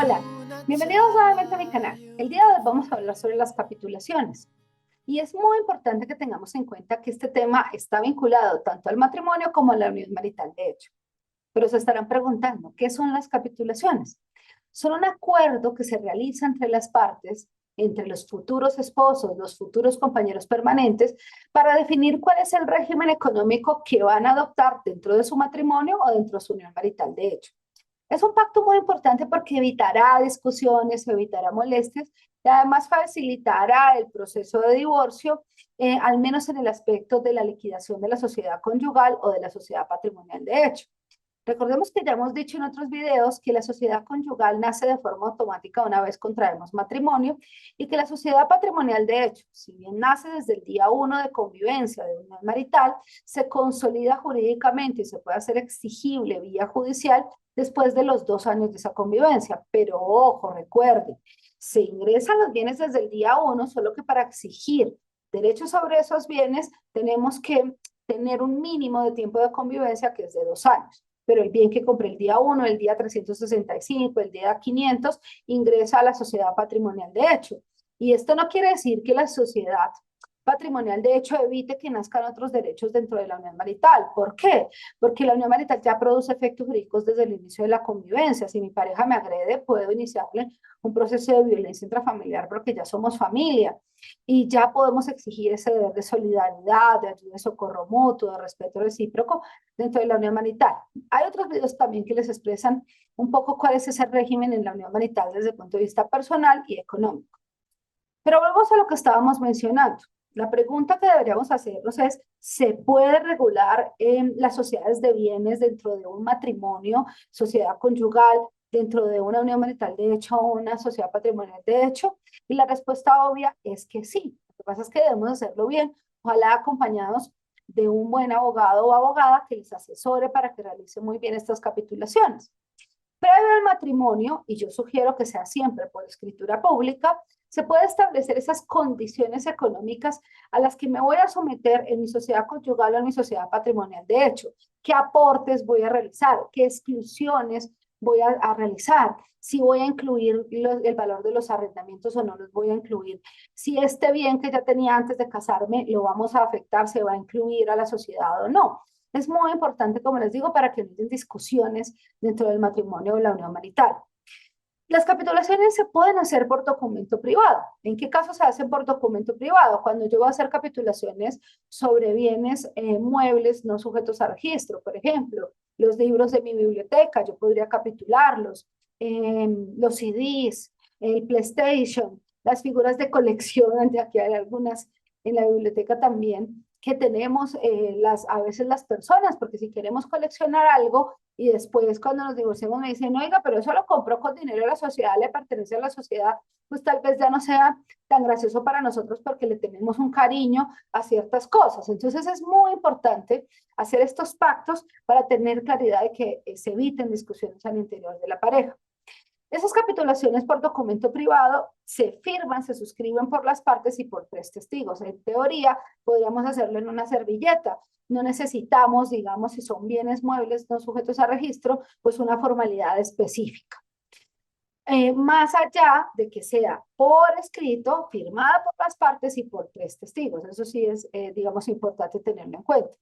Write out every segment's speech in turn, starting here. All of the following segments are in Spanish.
Hola, bienvenidos nuevamente a mi canal. El día de hoy vamos a hablar sobre las capitulaciones. Y es muy importante que tengamos en cuenta que este tema está vinculado tanto al matrimonio como a la unión marital, de hecho. Pero se estarán preguntando, ¿qué son las capitulaciones? Son un acuerdo que se realiza entre las partes, entre los futuros esposos, los futuros compañeros permanentes, para definir cuál es el régimen económico que van a adoptar dentro de su matrimonio o dentro de su unión marital, de hecho. Es un pacto muy importante porque evitará discusiones, evitará molestias y además facilitará el proceso de divorcio, al menos en el aspecto de la liquidación de la sociedad conyugal o de la sociedad patrimonial de hecho. Recordemos que ya hemos dicho en otros videos que la sociedad conyugal nace de forma automática una vez contraemos matrimonio y que la sociedad patrimonial de hecho, si bien nace desde el día 1 de convivencia de unión marital, se consolida jurídicamente y se puede hacer exigible vía judicial después de los 2 años de esa convivencia. Pero ojo, recuerden, se ingresan los bienes desde el día 1, solo que para exigir derechos sobre esos bienes tenemos que tener un mínimo de tiempo de convivencia que es de 2 años. Pero el bien que compré el día 1, el día 365, el día 500, ingresa a la sociedad patrimonial de hecho. Y esto no quiere decir que la sociedad patrimonial de hecho evite que nazcan otros derechos dentro de la unión marital. ¿Por qué? Porque la unión marital ya produce efectos jurídicos desde el inicio de la convivencia. Si mi pareja me agrede, puedo iniciarle un proceso de violencia intrafamiliar porque ya somos familia y ya podemos exigir ese deber de solidaridad, de ayuda, de socorro mutuo, de respeto recíproco dentro de la unión marital. Hay otros videos también que les expresan un poco cuál es ese régimen en la unión marital desde el punto de vista personal y económico. Pero volvemos a lo que estábamos mencionando. La pregunta que deberíamos hacernos es, ¿se puede regular las sociedades de bienes dentro de un matrimonio, sociedad conyugal, dentro de una unión marital de hecho o una sociedad patrimonial de hecho? Y la respuesta obvia es que sí. Lo que pasa es que debemos hacerlo bien, ojalá acompañados de un buen abogado o abogada que les asesore para que realice muy bien estas capitulaciones. Previo al matrimonio, y yo sugiero que sea siempre por escritura pública, se puede establecer esas condiciones económicas a las que me voy a someter en mi sociedad conyugal o en mi sociedad patrimonial de hecho. ¿Qué aportes voy a realizar? ¿Qué exclusiones voy a realizar? Si voy a incluir el valor de los arrendamientos o no los voy a incluir. Si este bien que ya tenía antes de casarme lo vamos a afectar, se va a incluir a la sociedad o no. Es muy importante, como les digo, para que no haya discusiones dentro del matrimonio o la unión marital. Las capitulaciones se pueden hacer por documento privado. ¿En qué caso se hacen por documento privado? Cuando yo voy a hacer capitulaciones sobre bienes muebles no sujetos a registro, por ejemplo, los libros de mi biblioteca, yo podría capitularlos, los CDs, el PlayStation, las figuras de colección, ya que hay algunas en la biblioteca también que tenemos a veces las personas, porque si queremos coleccionar algo, y después cuando nos divorciamos me dicen, oiga, pero eso lo compró con dinero de la sociedad, le pertenece a la sociedad, pues tal vez ya no sea tan gracioso para nosotros porque le tenemos un cariño a ciertas cosas. Entonces es muy importante hacer estos pactos para tener claridad de que se eviten discusiones al interior de la pareja. Esas capitulaciones por documento privado se firman, se suscriben por las partes y por 3 testigos. En teoría, podríamos hacerlo en una servilleta. No necesitamos, digamos, si son bienes muebles no sujetos a registro, pues una formalidad específica. Más allá de que sea por escrito, firmada por las partes y por 3 testigos. Eso sí es, digamos, importante tenerlo en cuenta.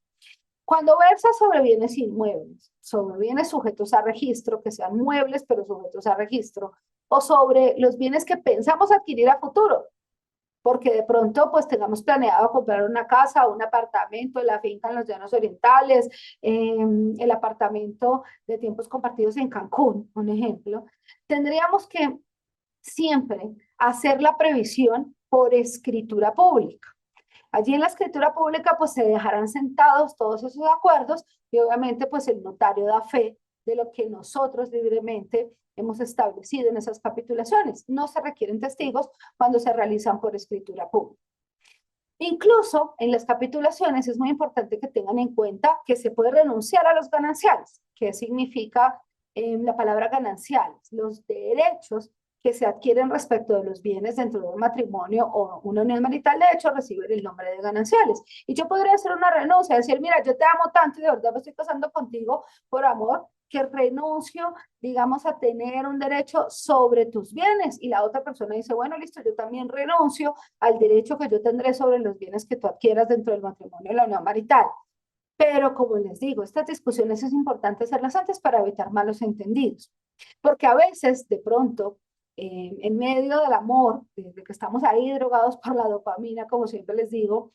Cuando versa sobre bienes inmuebles, sobre bienes sujetos a registro, que sean muebles pero sujetos a registro, o sobre los bienes que pensamos adquirir a futuro, porque de pronto pues tengamos planeado comprar una casa, un apartamento, la finca en los Llanos Orientales, el apartamento de tiempos compartidos en Cancún, un ejemplo, tendríamos que siempre hacer la previsión por escritura pública. Allí en la escritura pública pues se dejarán sentados todos esos acuerdos y obviamente pues el notario da fe de lo que nosotros libremente hemos establecido en esas capitulaciones. No se requieren testigos cuando se realizan por escritura pública. Incluso en las capitulaciones es muy importante que tengan en cuenta que se puede renunciar a los gananciales. ¿Qué significa la palabra gananciales? Los derechos que se adquieren respecto de los bienes dentro de un matrimonio o una unión marital, de hecho, reciben el nombre de gananciales. Y yo podría hacer una renuncia, decir, mira, yo te amo tanto y de verdad me estoy casando contigo por amor, que renuncio, digamos, a tener un derecho sobre tus bienes. Y la otra persona dice, bueno, listo, yo también renuncio al derecho que yo tendré sobre los bienes que tú adquieras dentro del matrimonio de la unión marital. Pero como les digo, estas discusiones es importante hacerlas antes para evitar malos entendidos, porque a veces, de pronto, en medio del amor, desde que estamos ahí drogados por la dopamina, como siempre les digo,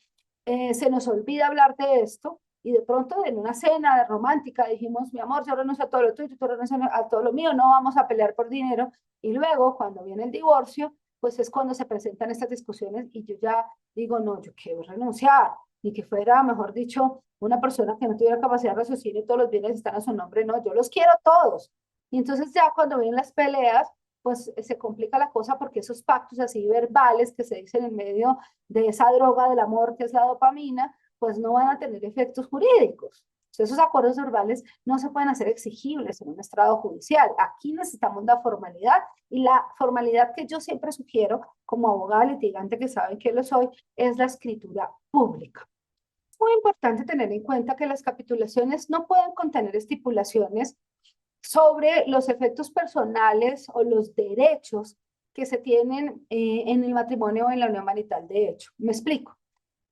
se nos olvida hablar de esto y de pronto en una cena romántica dijimos, mi amor, yo renuncio a todo lo tuyo, tú renuncias a todo lo mío, no vamos a pelear por dinero. Y luego, cuando viene el divorcio, pues es cuando se presentan estas discusiones y yo ya digo, no, yo quiero renunciar, ni que fuera, mejor dicho, una persona que no tuviera capacidad de raciocinio y todos los bienes están a su nombre, no, yo los quiero todos. Y entonces ya cuando vienen las peleas, pues se complica la cosa porque esos pactos así verbales que se dicen en medio de esa droga del amor que es la dopamina, pues no van a tener efectos jurídicos. Esos acuerdos verbales no se pueden hacer exigibles en un estrado judicial. Aquí necesitamos la formalidad y la formalidad que yo siempre sugiero como abogada litigante que saben que lo soy es la escritura pública. Es muy importante tener en cuenta que las capitulaciones no pueden contener estipulaciones sobre los efectos personales o los derechos que se tienen en el matrimonio o en la unión marital de hecho. Me explico.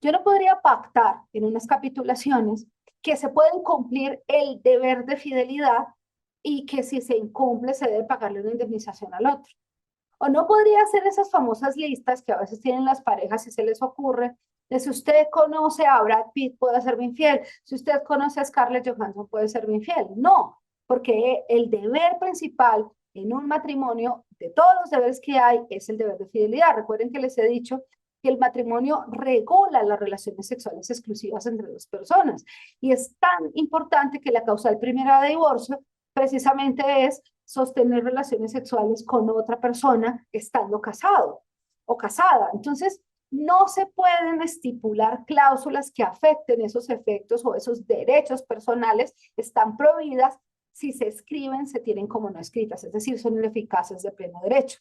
Yo no podría pactar en unas capitulaciones que se pueden cumplir el deber de fidelidad y que si se incumple se debe pagarle una indemnización al otro. O no podría hacer esas famosas listas que a veces tienen las parejas si se les ocurre, de si usted conoce a Brad Pitt puede serme infiel, si usted conoce a Scarlett Johansson puede serme infiel. No, porque el deber principal en un matrimonio, de todos los deberes que hay, es el deber de fidelidad. Recuerden que les he dicho que el matrimonio regula las relaciones sexuales exclusivas entre dos personas. Y es tan importante que la causal primera de divorcio precisamente es sostener relaciones sexuales con otra persona estando casado o casada. Entonces, no se pueden estipular cláusulas que afecten esos efectos o esos derechos personales, están prohibidas. Si se escriben, se tienen como no escritas, es decir, son ineficaces de pleno derecho.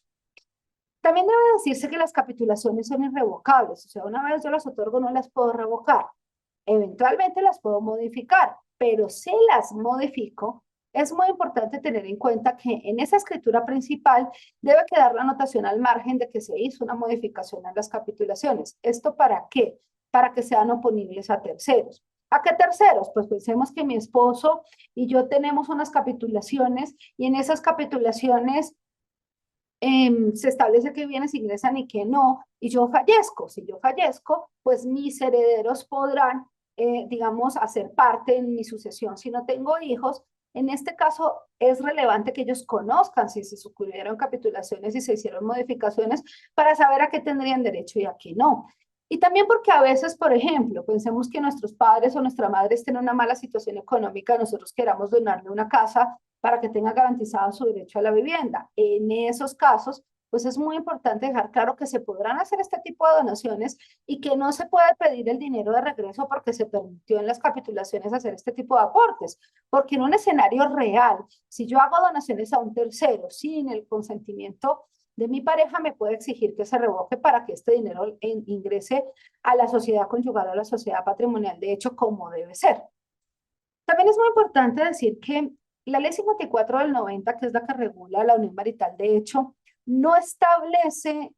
También debe decirse que las capitulaciones son irrevocables, o sea, una vez yo las otorgo no las puedo revocar. Eventualmente las puedo modificar, pero si las modifico, es muy importante tener en cuenta que en esa escritura principal debe quedar la anotación al margen de que se hizo una modificación en las capitulaciones. ¿Esto para qué? Para que sean oponibles a terceros. ¿A qué terceros? Pues pensemos que mi esposo y yo tenemos unas capitulaciones y en esas capitulaciones se establece qué bienes ingresan y qué no, y yo fallezco. Si yo fallezco, pues mis herederos podrán, digamos, hacer parte en mi sucesión. Si no tengo hijos, en este caso es relevante que ellos conozcan si se sucedieron capitulaciones y se hicieron modificaciones para saber a qué tendrían derecho y a qué no. Y también porque a veces, por ejemplo, pensemos que nuestros padres o nuestra madre estén en una mala situación económica, nosotros queramos donarle una casa para que tenga garantizado su derecho a la vivienda. En esos casos, pues es muy importante dejar claro que se podrán hacer este tipo de donaciones y que no se puede pedir el dinero de regreso porque se permitió en las capitulaciones hacer este tipo de aportes. Porque en un escenario real, si yo hago donaciones a un tercero sin el consentimiento de mi pareja, me puede exigir que se revoque para que este dinero ingrese a la sociedad conyugal o a la sociedad patrimonial, de hecho, como debe ser. También es muy importante decir que la ley 54 del 90, que es la que regula la unión marital, de hecho, no establece,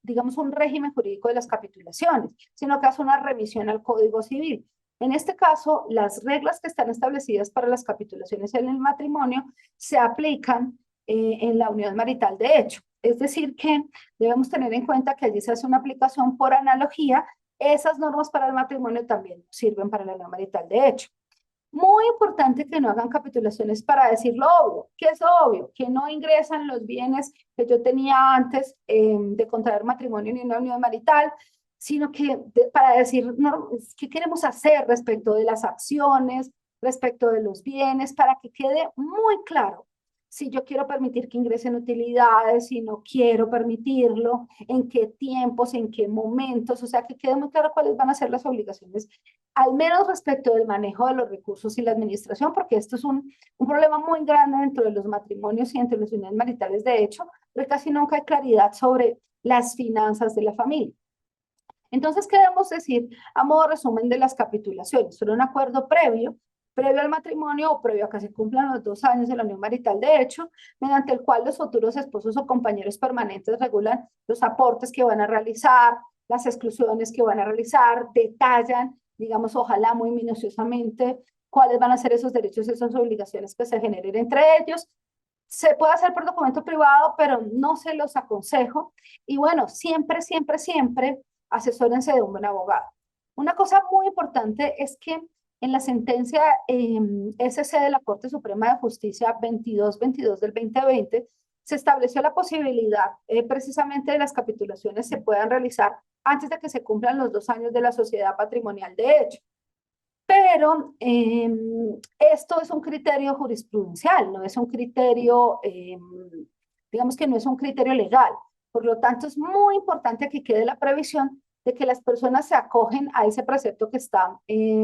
digamos, un régimen jurídico de las capitulaciones, sino que hace una revisión al Código Civil. En este caso, las reglas que están establecidas para las capitulaciones en el matrimonio se aplican en la unión marital de hecho. Es decir, que debemos tener en cuenta que allí se hace una aplicación por analogía. Esas normas para el matrimonio también sirven para la unión marital de hecho. Muy importante que no hagan capitulaciones para decir lo obvio. ¿Qué es obvio? Que no ingresan los bienes que yo tenía antes de contraer matrimonio ni una unión marital, sino que para decir no, qué queremos hacer respecto de las acciones, respecto de los bienes, para que quede muy claro si yo quiero permitir que ingresen utilidades, si no quiero permitirlo, en qué tiempos, en qué momentos, o sea, que quede muy claro cuáles van a ser las obligaciones, al menos respecto del manejo de los recursos y la administración, porque esto es un problema muy grande dentro de los matrimonios y entre las uniones maritales, de hecho, porque casi nunca hay claridad sobre las finanzas de la familia. Entonces, ¿qué debemos decir a modo resumen de las capitulaciones? Son un acuerdo previo previo al matrimonio o previo a que se cumplan los 2 años de la unión marital de hecho, mediante el cual los futuros esposos o compañeros permanentes regulan los aportes que van a realizar, las exclusiones que van a realizar, detallan, digamos, ojalá muy minuciosamente, cuáles van a ser esos derechos y esas obligaciones que se generen entre ellos. Se puede hacer por documento privado, pero no se los aconsejo. Y bueno, siempre, siempre, siempre asesórense de un buen abogado. Una cosa muy importante es que en la sentencia SC de la Corte Suprema de Justicia 2222 del 2020 se estableció la posibilidad precisamente de las capitulaciones se puedan realizar antes de que se cumplan los 2 años de la sociedad patrimonial de hecho. Pero esto es un criterio jurisprudencial, no es un criterio, digamos que no es un criterio legal. Por lo tanto, es muy importante que quede la previsión de que las personas se acogen a ese precepto que está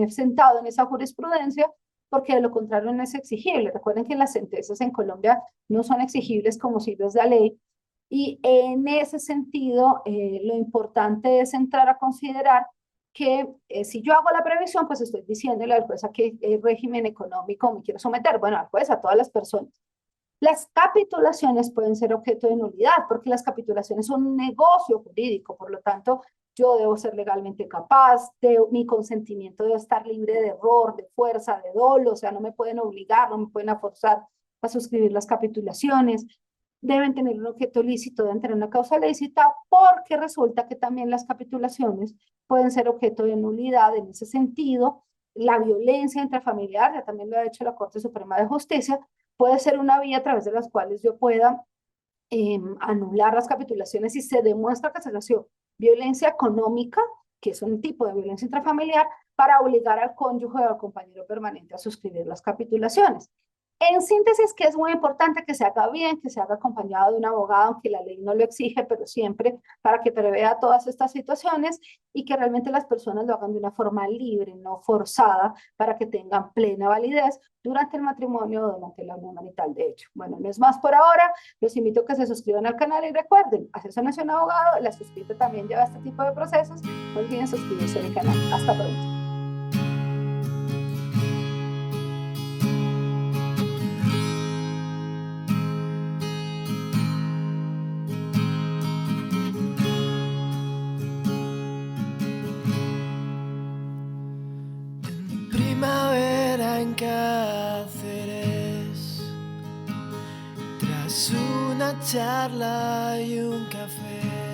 sentado en esa jurisprudencia, porque de lo contrario no es exigible. Recuerden que las sentencias en Colombia no son exigibles como si es la ley. Y en ese sentido, lo importante es entrar a considerar que si yo hago la previsión, pues estoy diciéndole al juez a qué régimen económico me quiero someter. Bueno, al juez, a todas las personas. Las capitulaciones pueden ser objeto de nulidad, porque las capitulaciones son un negocio jurídico, por lo tanto, yo debo ser legalmente capaz, mi consentimiento debe estar libre de error, de fuerza, de dolo, o sea, no me pueden obligar, no me pueden forzar a suscribir las capitulaciones, deben tener un objeto lícito, deben tener una causa lícita, porque resulta que también las capitulaciones pueden ser objeto de nulidad en ese sentido. La violencia intrafamiliar, ya también lo ha hecho la Corte Suprema de Justicia, puede ser una vía a través de las cuales yo pueda anular las capitulaciones si se demuestra que se nació violencia económica, que es un tipo de violencia intrafamiliar, para obligar al cónyuge o al compañero permanente a suscribir las capitulaciones. En síntesis, que es muy importante que se haga bien, que se haga acompañado de un abogado, aunque la ley no lo exige, pero siempre para que prevea todas estas situaciones y que realmente las personas lo hagan de una forma libre, no forzada, para que tengan plena validez durante el matrimonio o durante la unión marital de hecho. Bueno, no es más por ahora. Los invito a que se suscriban al canal y recuerden, asesoren a un abogado, la suscrita también lleva este tipo de procesos. No olviden suscribirse a mi canal. Hasta pronto. Primavera en Cáceres, tras una charla y un café.